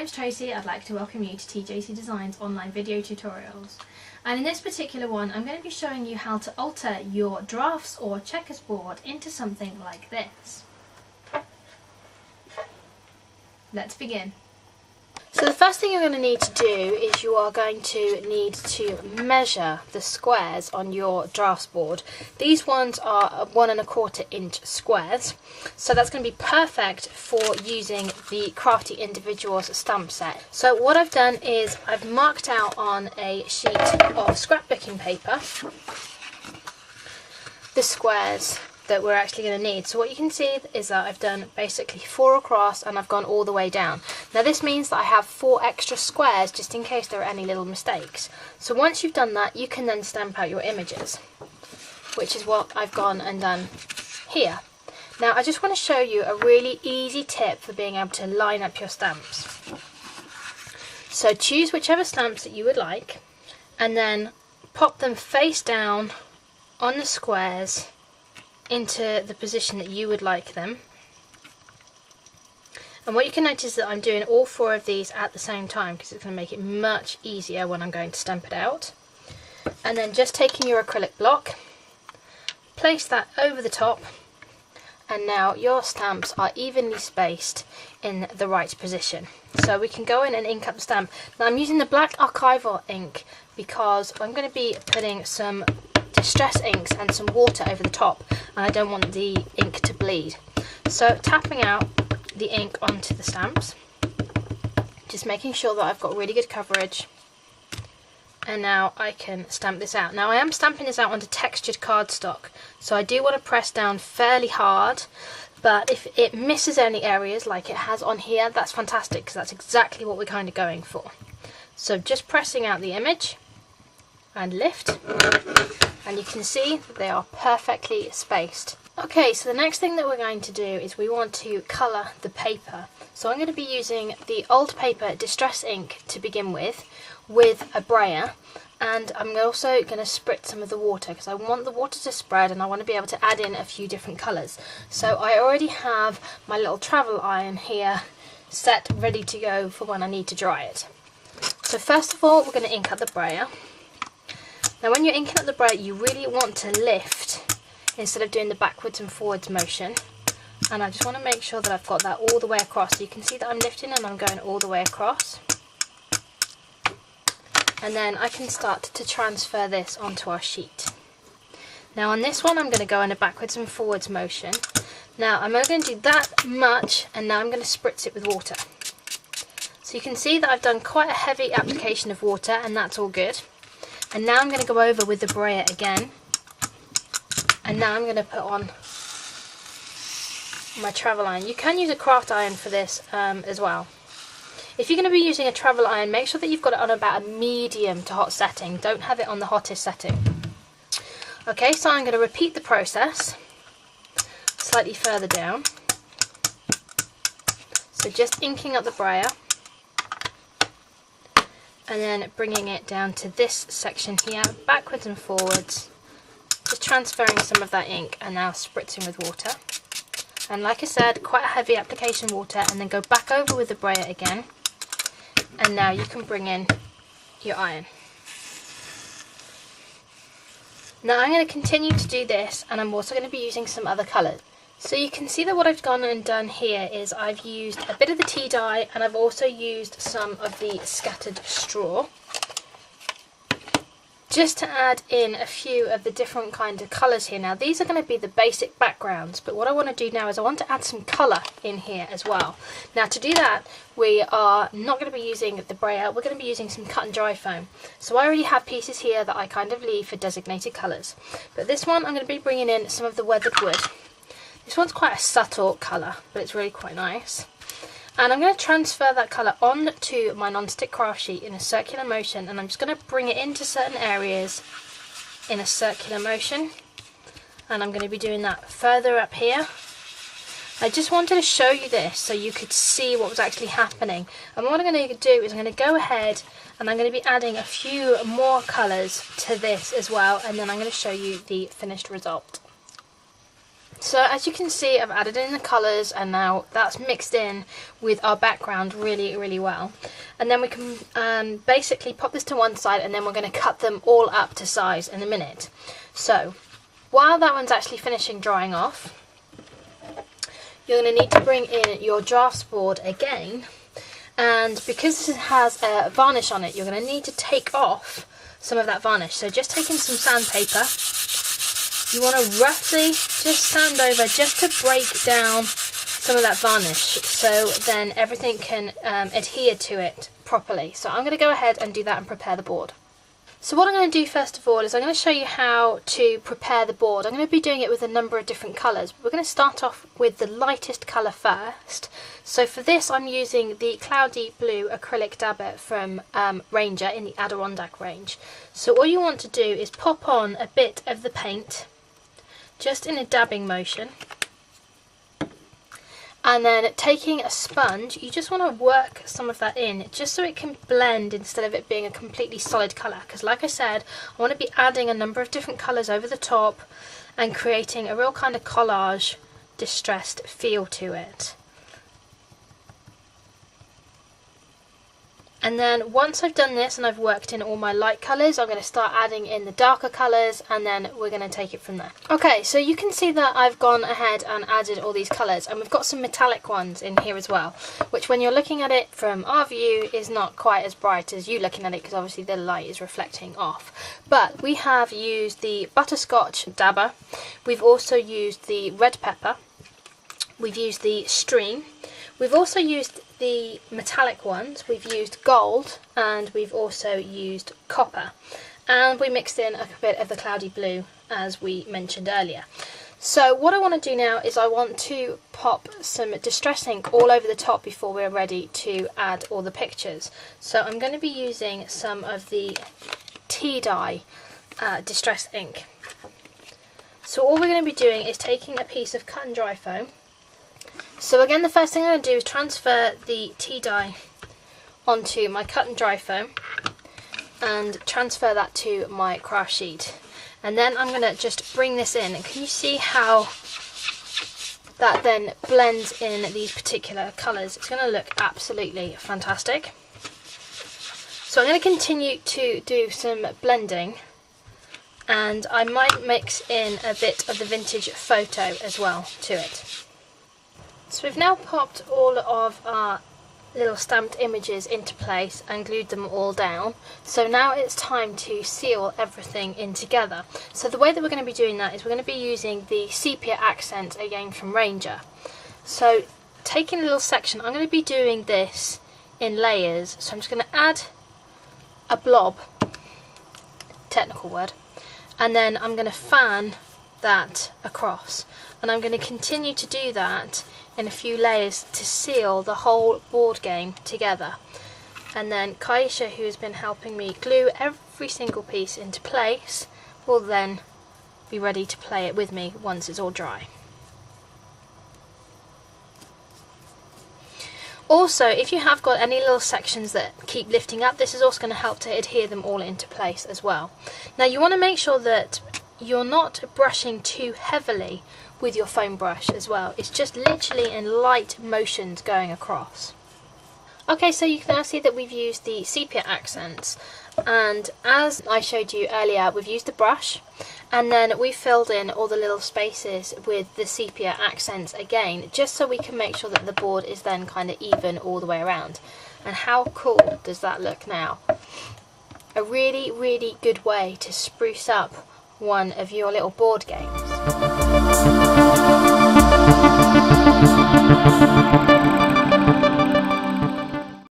name's Tracy. I'd like to welcome you to TJC Design's online video tutorials. And in this particular one, I'm going to be showing you how to alter your drafts or checkers board into something like this. Let's begin. So the first thing you're going to need to do is you are going to need to measure the squares on your drafts board. These ones are 1 1/4 inch squares, so that's going to be perfect for using the Crafty Individuals Stamp set. So what I've done is I've marked out on a sheet of scrapbooking paper the squares that we're actually going to need. So what you can see is that I've done basically 4 across and I've gone all the way down. Now this means that I have 4 extra squares just in case there are any little mistakes. So once you've done that, you can then stamp out your images, which is what I've gone and done here. Now I just want to show you a really easy tip for being able to line up your stamps. So choose whichever stamps that you would like and then pop them face down on the squares into the position that you would like them. And what you can notice is that I'm doing all 4 of these at the same time because it's going to make it much easier when I'm going to stamp it out. And then just taking your acrylic block, place that over the top, and now your stamps are evenly spaced in the right position. So we can go in and ink up the stamp. Now I'm using the black archival ink because I'm going to be putting some distress inks and some water over the top, and I don't want the ink to bleed. So tapping out the ink onto the stamps, just making sure that I've got really good coverage, and now I can stamp this out. Now I am stamping this out onto textured cardstock, so I do want to press down fairly hard, but if it misses any areas like it has on here, that's fantastic because that's exactly what we're kind of going for. So just pressing out the image and lift, and you can see that they are perfectly spaced. Okay, so the next thing that we're going to do is we want to colour the paper. So I'm going to be using the old paper distress ink to begin with a brayer, and I'm also going to spritz some of the water because I want the water to spread and I want to be able to add in a few different colours. So I already have my little travel iron here set ready to go for when I need to dry it. So first of all, we're going to ink up the brayer. Now when you're inking up the brayer, you really want to lift instead of doing the backwards and forwards motion. And I just want to make sure that I've got that all the way across. So you can see that I'm lifting and I'm going all the way across. And then I can start to transfer this onto our sheet. Now on this one, I'm going to go in a backwards and forwards motion. Now I'm only going to do that much, and now I'm going to spritz it with water. So you can see that I've done quite a heavy application of water, and that's all good. And now I'm going to go over with the brayer again, and now I'm going to put on my travel iron. You can use a craft iron for this as well. If you're going to be using a travel iron, make sure that you've got it on about a medium to hot setting. Don't have it on the hottest setting. Okay, so I'm going to repeat the process slightly further down. So just inking up the brayer, and then bringing it down to this section here, backwards and forwards, just transferring some of that ink and now spritzing with water. And like I said, quite a heavy application of water, and then go back over with the brayer again, and now you can bring in your iron. Now I'm going to continue to do this, and I'm also going to be using some other colours. So you can see that what I've gone and done here is I've used a bit of the tea dye, and I've also used some of the scattered straw, just to add in a few of the different kinds of colours here. Now these are going to be the basic backgrounds, but what I want to do now is I want to add some colour in here as well. Now to do that, we are not going to be using the brayer, we're going to be using some cut and dry foam. So I already have pieces here that I kind of leave for designated colours, but this one I'm going to be bringing in some of the weathered wood. This one's quite a subtle colour, but it's really quite nice. And I'm going to transfer that colour onto my non-stick craft sheet in a circular motion, and I'm just going to bring it into certain areas in a circular motion. And I'm going to be doing that further up here. I just wanted to show you this so you could see what was actually happening. And what I'm going to do is I'm going to go ahead and I'm going to be adding a few more colours to this as well, and then I'm going to show you the finished result. So as you can see, I've added in the colours, and now that's mixed in with our background really, really well. And then we can basically pop this to one side, and then we're going to cut them all up to size in a minute. So while that one's actually finishing drying off, you're going to need to bring in your drafts board again, and because this has a varnish on it, you're going to need to take off some of that varnish. So just taking some sandpaper, you want to roughly just sand over just to break down some of that varnish, so then everything can adhere to it properly. So I'm going to go ahead and do that and prepare the board. So what I'm going to do first of all is I'm going to show you how to prepare the board. I'm going to be doing it with a number of different colours. We're going to start off with the lightest colour first. So for this I'm using the Cloudy Blue Acrylic Dabber from Ranger in the Adirondack range. So all you want to do is pop on a bit of the paint just in a dabbing motion, and then taking a sponge, you just want to work some of that in just so it can blend instead of it being a completely solid colour, because like I said, I want to be adding a number of different colours over the top and creating a real kind of collage distressed feel to it. And then once I've done this and I've worked in all my light colours, I'm going to start adding in the darker colours, and then we're going to take it from there. Okay, so you can see that I've gone ahead and added all these colours, and we've got some metallic ones in here as well, which when you're looking at it from our view is not quite as bright as you looking at it, because obviously the light is reflecting off. But we have used the butterscotch dabber, we've also used the red pepper, we've used the stream, we've also used the metallic ones, we've used gold, and we've also used copper, and we mixed in a bit of the cloudy blue as we mentioned earlier. So what I want to do now is I want to pop some distress ink all over the top before we're ready to add all the pictures. So I'm going to be using some of the tea dye distress ink. So all we're going to be doing is taking a piece of cut and dry foam. So again, the first thing I'm going to do is transfer the tea dye onto my cut and dry foam and transfer that to my craft sheet. And then I'm going to just bring this in, and can you see how that then blends in these particular colours? It's going to look absolutely fantastic. So I'm going to continue to do some blending, and I might mix in a bit of the vintage photo as well to it. So we've now popped all of our little stamped images into place and glued them all down. So now it's time to seal everything in together. So the way that we're going to be doing that is we're going to be using the sepia accent again from Ranger. So taking a little section, I'm going to be doing this in layers. So I'm just going to add a blob, technical word, and then I'm going to fan that across. And I'm going to continue to do that in a few layers to seal the whole board game together. And then Kaisha, who has been helping me glue every single piece into place, will then be ready to play it with me once it's all dry. Also, if you have got any little sections that keep lifting up, this is also going to help to adhere them all into place as well. Now you want to make sure that you're not brushing too heavily with your foam brush as well. It's just literally in light motions going across. Okay, so you can now see that we've used the sepia accents, and as I showed you earlier, we've used the brush, and then we filled in all the little spaces with the sepia accents again, just so we can make sure that the board is then kind of even all the way around. And how cool does that look now? A really, really good way to spruce up one of your little board games.